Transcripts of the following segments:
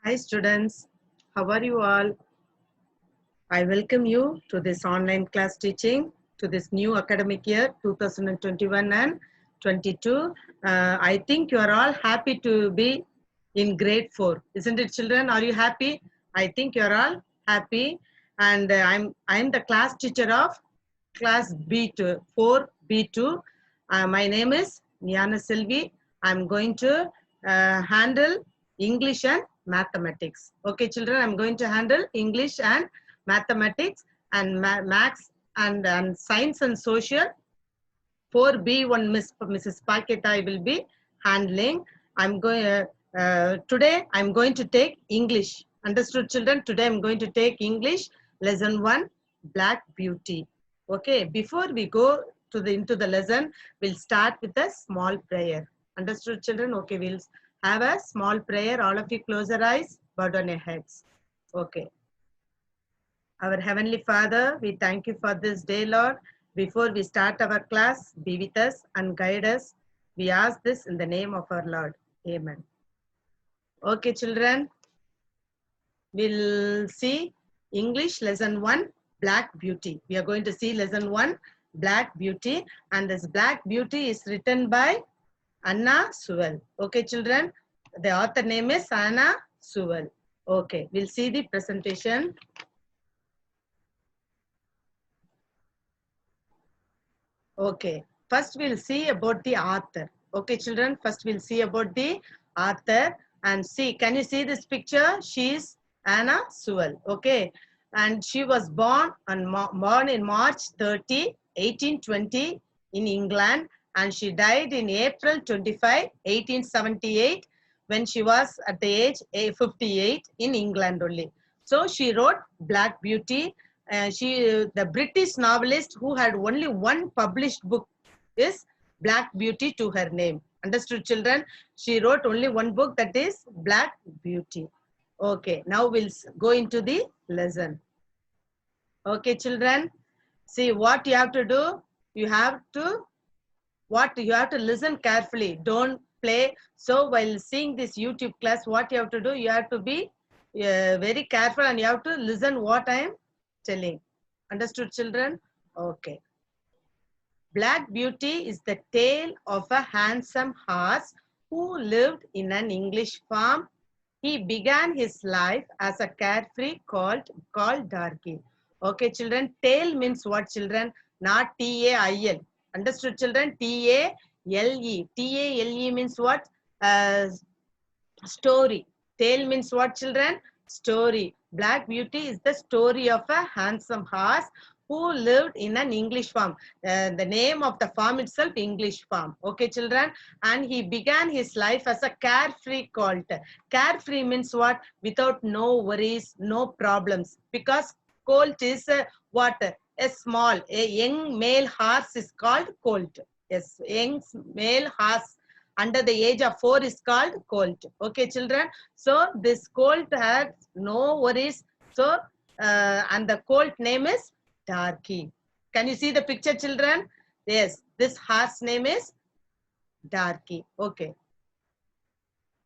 Hi students, how are you all? I welcome you to this online class teaching to this new academic year 2021 and 22. I think you are all happy to be in grade 4, isn't it children? Are you happy? I think you are all happy, and I'm the class teacher of class B2 4B2. My name is Niana Selvi. I'm going to handle English and mathematics. Okay, children, I'm going to handle English and mathematics and maths and science and social. 4B1 Mrs. Paketa I will be handling. I'm going today I'm going to take English. Understood children? Today I'm going to take English lesson 1 Black Beauty. Okay, before we go to into the lesson, we'll start with a small prayer. Understood children? Okay, we'll have a small prayer. All of you close your eyes, bow down your heads. Okay. Our Heavenly Father, we thank you for this day, Lord. Before we start our class, be with us and guide us. We ask this in the name of our Lord. Amen. Okay, children, we'll see English lesson 1, Black Beauty. We are going to see lesson 1, Black Beauty. And this Black Beauty is written by Anna Sewell. Okay, children, the author name is Anna Sewell. Okay, we'll see the presentation. Okay, first we'll see about the author. Okay, children, first we'll see about the author and see, can you see this picture? She's Anna Sewell. Okay, and she was born in March 30, 1820 in England, and she died in April 25, 1878 when she was at the age 58 in England only. So she wrote Black Beauty. The British novelist who had only one published book is Black Beauty to her name. Understood children? She wrote only one book, that is Black Beauty. Okay, now we'll go into the lesson. Okay, children, see what you have to do. You have to listen carefully. Don't play. So while seeing this YouTube class, what you have to do, you have to be very careful and you have to listen what I am telling. Understood children? Okay. Black Beauty is the tale of a handsome horse who lived in an English farm. He began his life as a carefree called Darky. Okay, children. Tale means what, children? Not T-A-I-L. Understood, children? T-A-L-E. T-A-L-E means what? Story. Tale means what, children? Story. Black Beauty is the story of a handsome horse who lived in an English farm. The name of the farm itself, English farm. Okay, children? And he began his life as a carefree colt. Carefree means what? Without no worries, no problems. Because colt is what? A young male horse is called colt. Yes, young male horse under the age of 4 is called colt. Okay, children? So this colt had no worries. So, and the colt name is Darky. Can you see the picture, children? Yes, this horse name is Darky. Okay.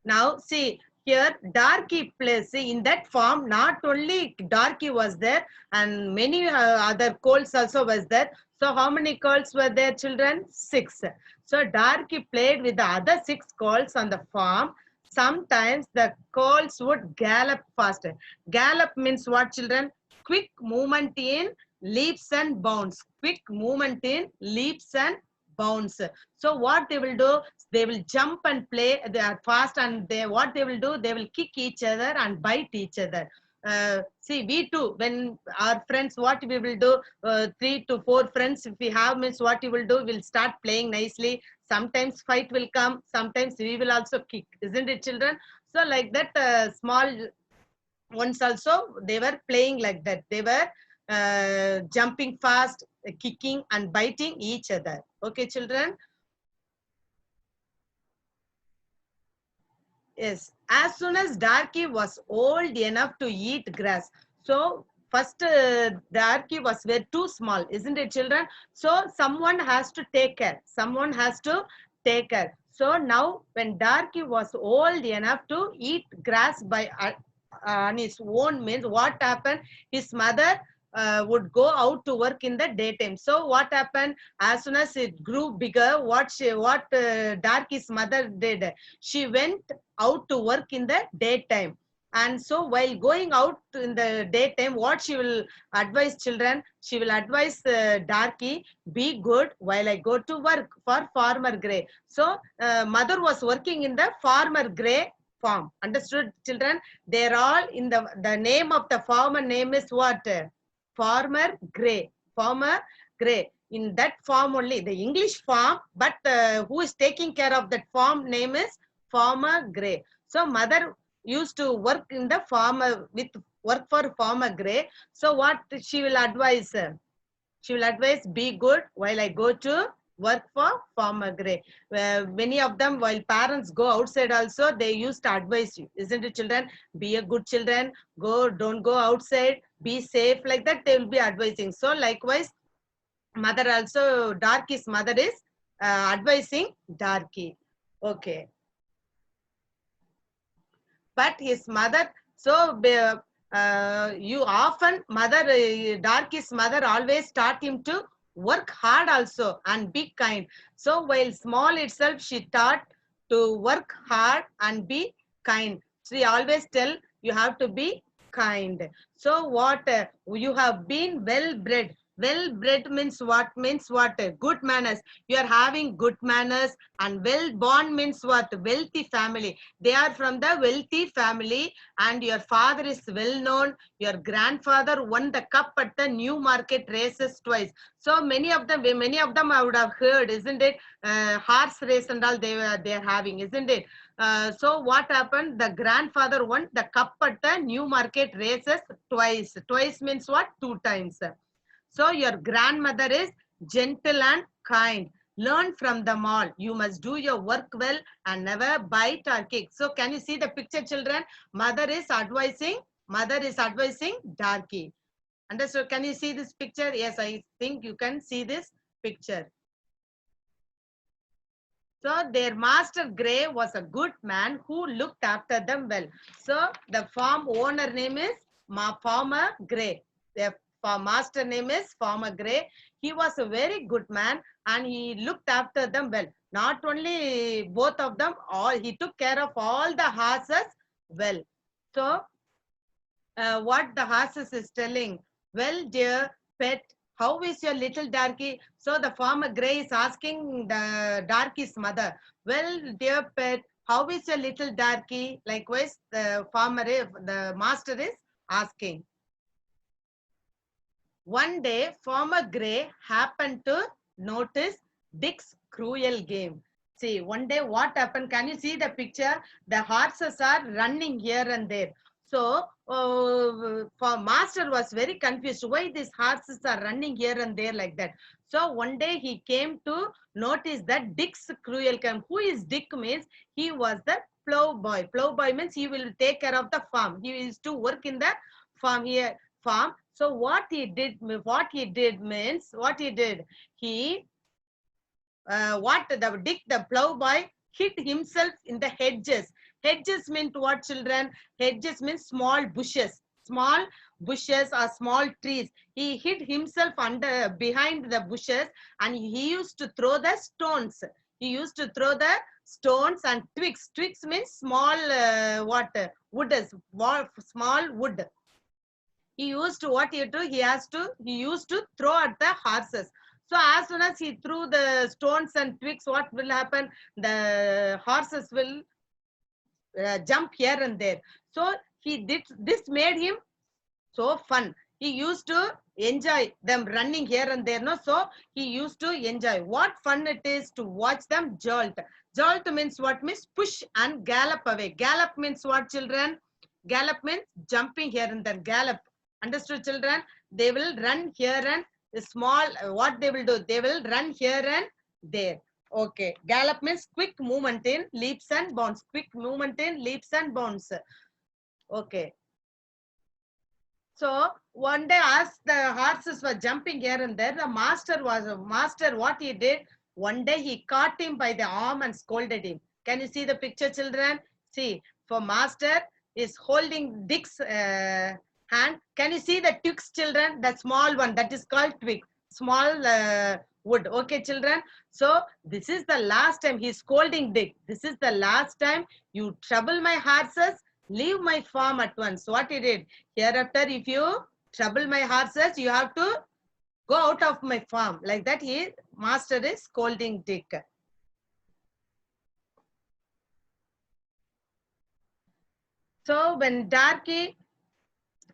Now, see, here Darky plays. See, in that farm, not only Darky was there and many other colts also was there. So how many colts were there, children? 6. So Darky played with the other 6 colts on the farm. Sometimes the colts would gallop faster. Gallop means what, children? Quick movement in leaps and bounds. Quick movement in leaps and bounds. So what they will do, they will jump and play. They are fast, and what they will do, they will kick each other and bite each other. See, we too, when our friends, what we will do, 3 to 4 friends, if we have, means what we will do, we'll start playing nicely. Sometimes fight will come, sometimes we will also kick, isn't it, children? So like that, small ones also, they were playing like that. They were jumping fast, kicking and biting each other. Okay, children? Yes, as soon as Darky was old enough to eat grass. So first Darky was very too small, isn't it, children? So someone has to take care. Someone has to take care. So now when Darky was old enough to eat grass by on his own means what happened? His mother would go out to work in the daytime. So what happened? As soon as it grew bigger, what Darky's mother did? She went out to work in the daytime. And so while going out in the daytime, what she will advise children? She will advise Darky, be good while I go to work for Farmer Gray. So mother was working in the Farmer Gray farm. Understood, children? They're all in the name of the farmer name is what? Farmer Gray. Farmer Gray. In that farm only, the English farm, but who is taking care of that farm name is Farmer Gray. So mother used to work in the farmer with work for Farmer Gray. So what she will advise? She will advise, be good while I go to work for Farmer Gray. Many of them, while parents go outside also, they used to advise you, isn't it, children? Be a good children, don't go outside, be safe, like that they will be advising. So likewise, mother also, Darky's mother is advising Darky. Okay. But his mother, so you often, Darky's mother always taught him to work hard also and be kind. So while small itself, she taught to work hard and be kind. She always tell you have to be kind. So what you have been well bred. Well bred means what? Means what? Good manners. You are having good manners. And well born means what? Wealthy family. They are from the wealthy family, and your father is well known. Your grandfather won the cup at the Newmarket races twice. So many of them I would have heard, isn't it? Horse race and all they are having, isn't it? So what happened? The grandfather won the cup at the Newmarket races twice. Twice means what? 2 times. So your grandmother is gentle and kind. Learn from them all. You must do your work well and never bite or kick. So can you see the picture, children? Mother is advising Darky. Understood? Can you see this picture? Yes, I think you can see this picture. So their master Gray was a good man who looked after them well. So the farm owner name is Farmer Gray. Their master name is Farmer Gray. He was a very good man and he looked after them well. Not only both of them, he took care of all the horses well. So what the horses is telling, well, dear pet, how is your little Darky? So the Farmer Gray is asking the Darky's mother, well, dear pet, how is your little Darky? Likewise, the master is asking. One day, Farmer Gray happened to notice Dick's cruel game. See, one day what happened? Can you see the picture? The horses are running here and there. So, for master was very confused. Why these horses are running here and there like that? So, one day he came to notice that Dick's cruel game. Who is Dick means? He was the plowboy. Plowboy means he will take care of the farm. He used to work in the farm here. Farm. So what he did means, he Dick the plowboy hid himself in the hedges. Hedges mean what, children? Hedges means small bushes or small trees. He hid himself behind the bushes and he used to throw the stones. And twigs. Twigs means small small wood. He used to throw at the horses. So as soon as he threw the stones and twigs, what will happen? The horses will jump here and there. So this made him so fun. He used to enjoy them running here and there. No, so he used to enjoy. What fun it is to watch them jolt. Jolt means what? Means push and gallop away. Gallop means what, children? Gallop means jumping here and there. Gallop. Understood, children? They will run here and what they will do? They will run here and there. Okay. Gallop means quick movement in leaps and bounds. Quick movement in leaps and bounds. Okay. So one day as the horses were jumping here and there, the master, what he did? One day he caught him by the arm and scolded him. Can you see the picture, children? See, for master, is holding Dick's hand. Can you see the twigs, children? The small one that is called twig, small wood. Okay, children. So this is the last time he's scolding Dick. This is the last time you trouble my horses. Leave my farm at once. What he did? Hereafter, if you trouble my horses, you have to go out of my farm. Like that, master is scolding Dick. So when Darky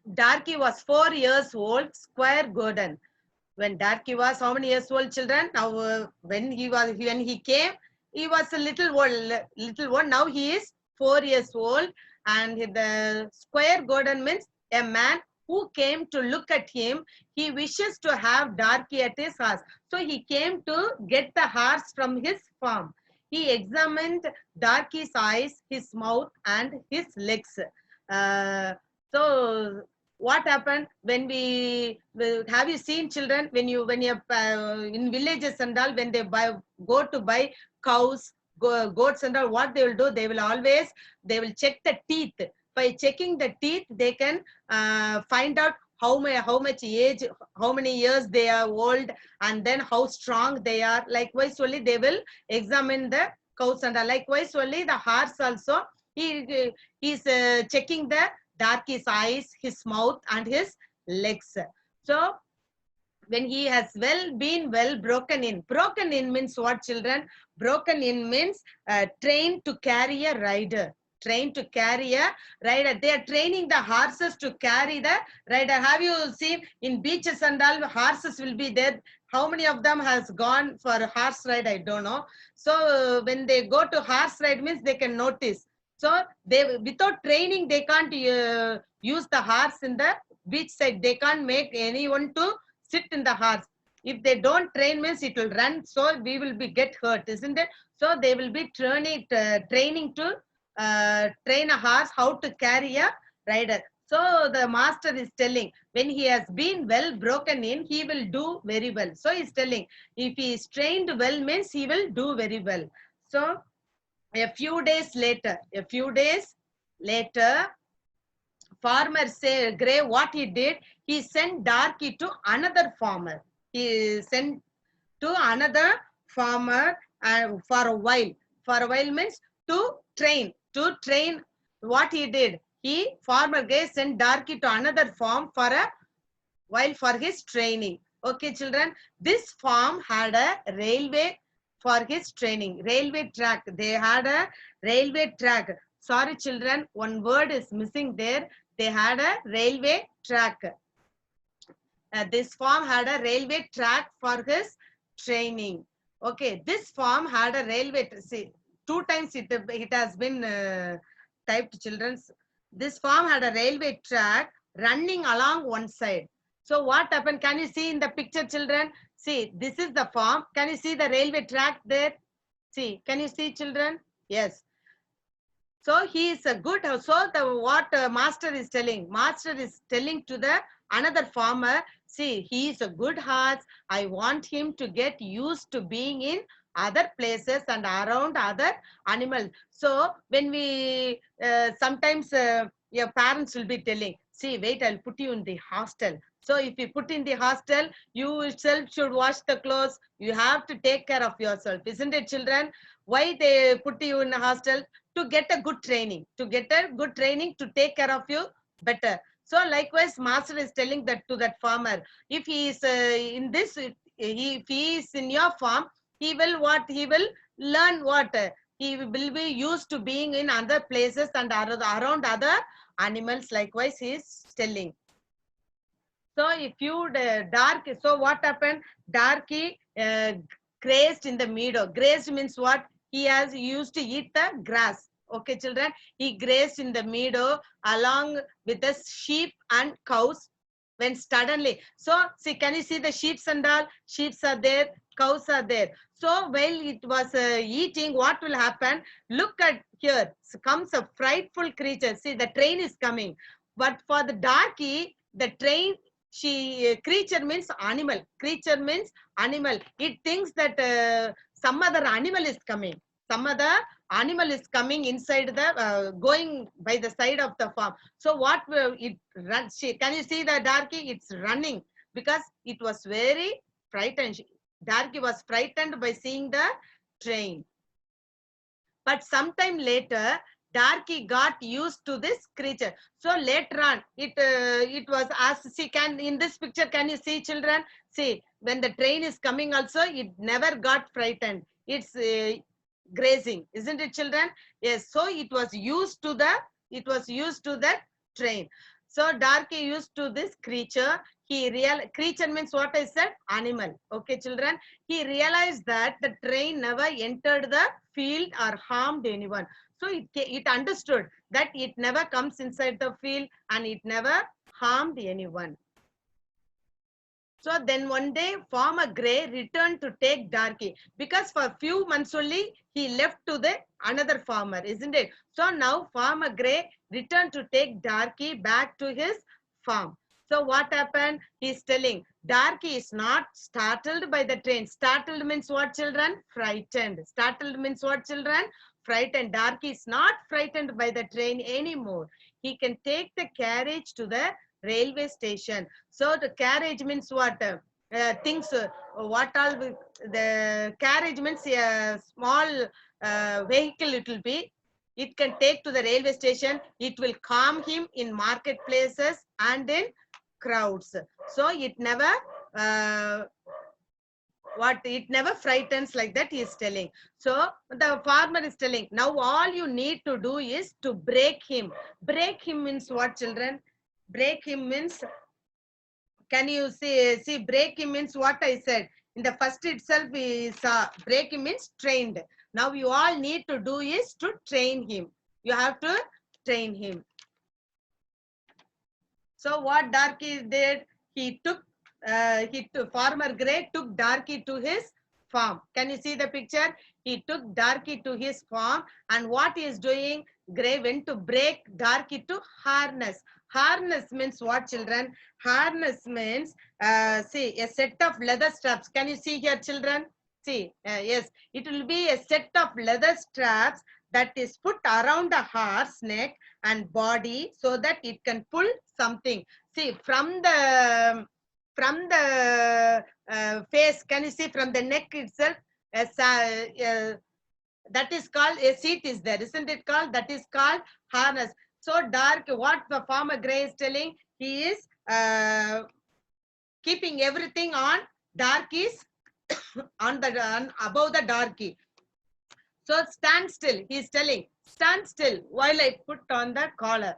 was 4 years old, Squire Gordon. When Darky was how many years old, children? Now when he came, he was a little one. Now he is 4 years old, and the Squire Gordon means a man who came to look at him. He wishes to have Darky at his house. So he came to get the horse from his farm. He examined Darky's eyes, his mouth, and his legs. So what happened when have you seen, children, when you in villages and all, when they go to buy cows, goats and all, what they will do, they will check the teeth. By checking the teeth, they can find out how much age, how many years they are old, and then how strong they are. Likewise only they will examine the cows, and likewise only the horse also, he is checking the Darky's eyes, his mouth, and his legs. So when he has been broken in means what, children? Broken in means trained to carry a rider. Trained to carry a rider. They are training the horses to carry the rider. Have you seen in beaches and all, horses will be there? How many of them has gone for a horse ride? I don't know. So when they go to horse ride means they can notice. So they, without training, they can't use the horse in the beach side. They can't make anyone to sit in the horse. If they don't train means it will run. So we will get hurt, isn't it? So they will be training to train a horse how to carry a rider. So the master is telling, when he has been broken in, he will do very well. So he's telling, if he is trained well means he will do very well. So a few days later, farmer Gray, what he did, he sent Darky to another farmer. He sent to another farmer for a while. For a while means to train. What he did, farmer Gray sent Darky to another farm for a while for his training. Okay, children, this farm had a railway for his training. Railway track. They had a railway track. Sorry, children, one word is missing there. They had a railway track. This farm had a railway track for his training. Okay, this farm had a railway. See, 2 times it has been typed, children. This farm had a railway track running along one side. So what happened? Can you see in the picture, children? See, this is the farm. Can you see the railway track there? See, can you see, children? Yes. So he is a good. So what master is telling? Master is telling to the another farmer. See, he is a good horse. I want him to get used to being in other places and around other animals. So when we sometimes your parents will be telling, see, wait, I'll put you in the hostel. So if you put in the hostel, you yourself should wash the clothes. You have to take care of yourself, isn't it, children? Why they put you in a hostel? To get a good training, to take care of you better. So likewise, master is telling that to that farmer. If he is in this, if he is in your farm, he will learn what? He will be used to being in other places and around other animals. Likewise, he is telling. So if you so what happened? Darky grazed in the meadow. Grazed means what? He used to eat the grass. Okay, children. He grazed in the meadow along with the sheep and cows. When suddenly, so see, can you see the sheep and all? Sheep are there, cows are there. So while it was eating, what will happen? Look at here. So comes a frightful creature. See, the train is coming. But for the Darky, the train, creature means animal. Creature means animal. It thinks that some other animal is coming. some other animal is coming inside the going by the side of the farm. So what will it runs? Can you see the darky? It's running because it was very frightened. Darky was frightened by seeing the train. But sometime later, Darky got used to this creature. So later on, it was as see can in this picture. Can you see, children? See, when the train is coming, also it never got frightened. It's grazing, isn't it, children? Yes. So it was used to the train. So Darky used to this creature. Creature means what I said, animal. Okay, children. He realized that the train never entered the field or harmed anyone. So it understood that it never comes inside the field and it never harmed anyone. So then one day, Farmer Gray returned to take Darky because for a few months only he left to the another farmer, isn't it? So now Farmer Gray returned to take Darky back to his farm. So what happened? He's telling Darky is not startled by the train. Startled means what, children? Frightened. Startled means what, children? Frightened. Darky is not frightened by the train anymore. He can take the carriage to the railway station. So the carriage means what? Things, what all, the carriage means a small vehicle it will be. It can take to the railway station. It will calm him in marketplaces and in crowds. So it never, it never frightens, like that he is telling. So the farmer is telling, now all you need to do is to break him. Break him means what, children? Break him means, can you see break him means what I said? In the first itself we saw break him means trained. Now you all need to do is to train him. You have to train him. So what Darky did, Farmer Gray took Darky to his farm. Can you see the picture? He took Darky to his farm, and what he is doing, Gray went to break Darky to harness. Harness means what, children? Harness means, see, a set of leather straps. Can you see here, children? See, yes, it will be a set of leather straps that is put around the horse neck and body so that it can pull something. See, from the face, can you see from the neck itself? That is called a seat is there, isn't it called? That is called harness. So dark, what the Farmer Gray is telling, he is keeping everything on Darky's on above the Darky. So stand still. He is telling, stand still while I put on the collar.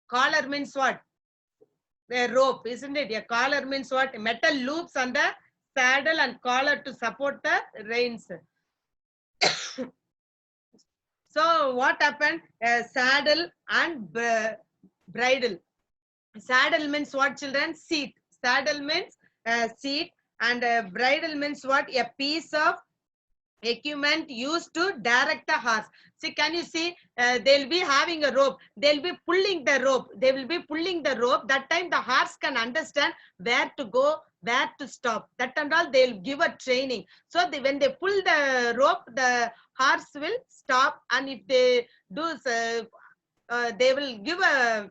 Collar means what? A rope, isn't it? A collar means what? Metal loops on the saddle and collar to support the reins. So what happened? A saddle and bridle. Saddle means what, children? Seat. Saddle means seat, and bridle means what? A piece of equipment used to direct the horse. See, can you see? They'll be having a rope. They'll be pulling the rope. They will be pulling the rope. That time the horse can understand where to go, where to stop. That and all they'll give a training. So when they pull the rope, the horse will stop. And if they do, they will give a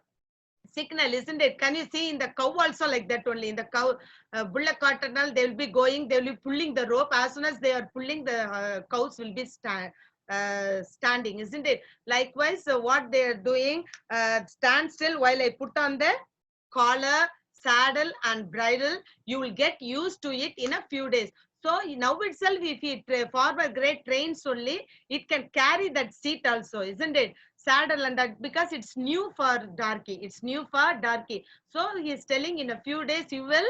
signal, isn't it? Can you see in the cow also like that only? In the cow, bullock cart and all, they will be going, they will be pulling the rope. As soon as they are pulling, the cows will be standing, isn't it? Likewise, what they are doing, stand still while I put on the collar, saddle and bridle. You will get used to it in a few days. So now itself, if it Farmer Gray trains only, it can carry that seat also, isn't it? Saddle and that, because it's new for Darky. It's new for Darky. So he is telling in a few days you will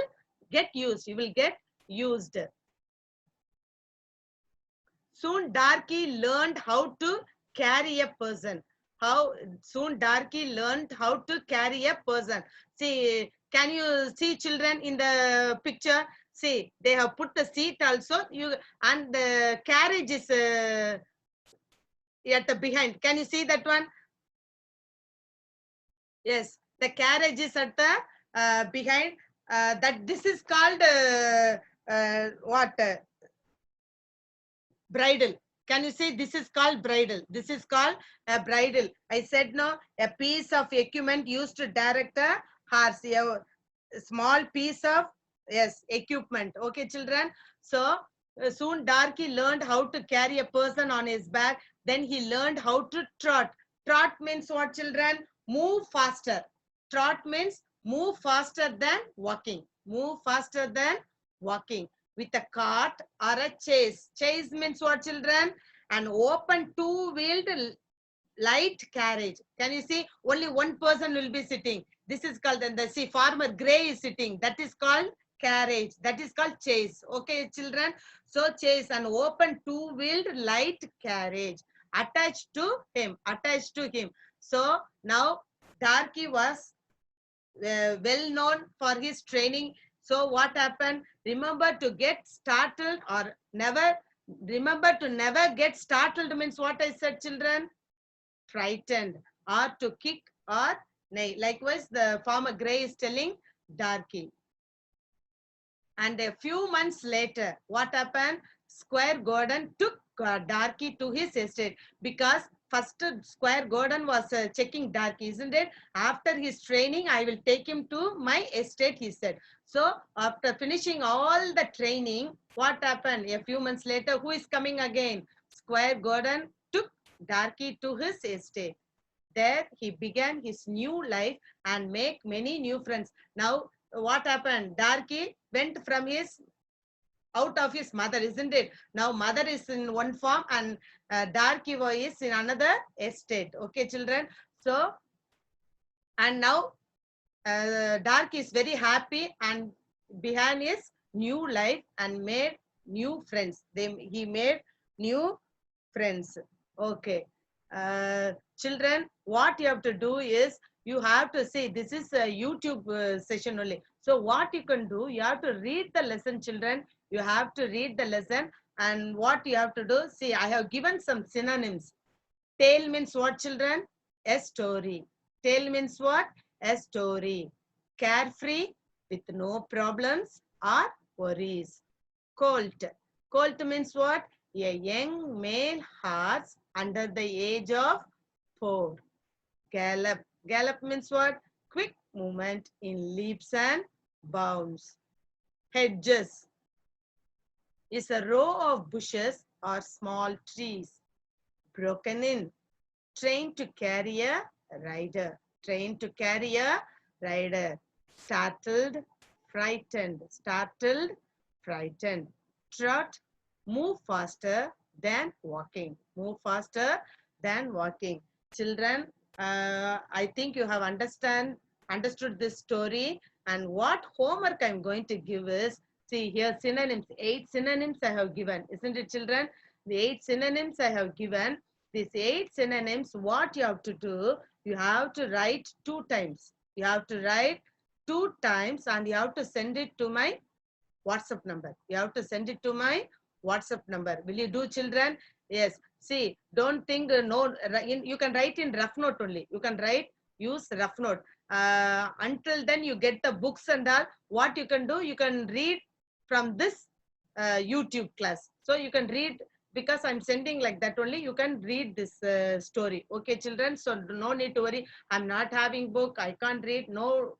get used. You will get used. Soon Darky learned how to carry a person. Soon Darky learned how to carry a person. See, can you see, children, in the picture? See, they have put the seat also. And the carriage is at the behind. Can you see that one? Yes, the carriage is at the behind. That this is called what? Bridle. Can you see this is called bridle? This is called a bridle. I said no, a piece of equipment used to direct a horse. A small piece of, yes, equipment. Okay, children. So soon Darky learned how to carry a person on his back. Then he learned how to trot. Trot means what, children? Move faster. Trot means move faster than walking. Move faster than walking. With a cart or a chaise. Chaise means what, children? An open two-wheeled light carriage. Can you see? Only one person will be sitting. This is called, and the see farmer Gray is sitting. That is called carriage. That is called chaise. Okay, children. So chaise, an open two-wheeled light carriage attached to him. Attached to him. So now Darky was well known for his training. So what happened? Remember to get startled or never. Remember to never get startled means what I said, children? Frightened, or to kick or nay. Likewise, the farmer Gray is telling Darky. And a few months later, what happened? Squire Gordon took Darky to his estate because first Squire Gordon was checking Darky, isn't it? After his training, I will take him to my estate, he said. So after finishing all the training, what happened? A few months later, who is coming again? Squire Gordon took Darky to his estate. There he began his new life and make many new friends. Now what happened? Darky went from his out of his mother, isn't it? Now mother is in one farm and Darky is in another estate. Okay, children. So and now Darky is very happy and began his new life and made new friends. He made new friends. Okay. Children, what you have to do is you have to see this is a YouTube session only. So what you can do, you have to read the lesson, children. You have to read the lesson, and what you have to do, see, I have given some synonyms. Tale means what, children? A story. Tale means what? A story. Carefree, with no problems or worries. Colt. Colt means what? A young male horse under the age of 4. Gallop. Gallop means what? Quick movement in leaps and bounds. Hedges is a row of bushes or small trees. Broken in. Trained to carry a rider. Trained to carry a rider. Startled, frightened. Startled, frightened. Trot, move faster than walking. Move faster than walking. Children, I think you have understood this story. And what homework I'm going to give is, see here synonyms, 8 synonyms I have given. Isn't it, children? The 8 synonyms I have given. These 8 synonyms, what you have to do, you have to write 2 times. You have to write 2 times and you have to send it to my WhatsApp number. You have to send it to my WhatsApp number. Will you do, children? Yes. See, don't think no. You can write in rough note only. You can write, use rough note. Until then, you get the books and all. What you can do, you can read from this YouTube class. So you can read because I'm sending like that only. You can read this story. Okay, children. So no need to worry. I'm not having book. I can't read. No,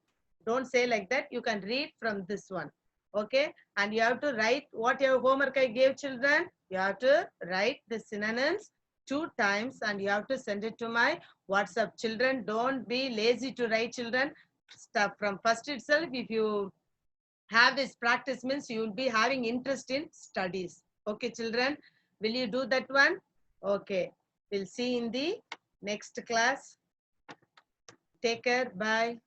don't say like that. You can read from this one. Okay, and you have to write what your homework I gave, children. You have to write the synonyms 2 times and you have to send it to my WhatsApp. Children, don't be lazy to write, children. Start from first itself. If you have this practice means you will be having interest in studies. Okay, children, will you do that one? Okay, we'll see in the next class. Take care. Bye.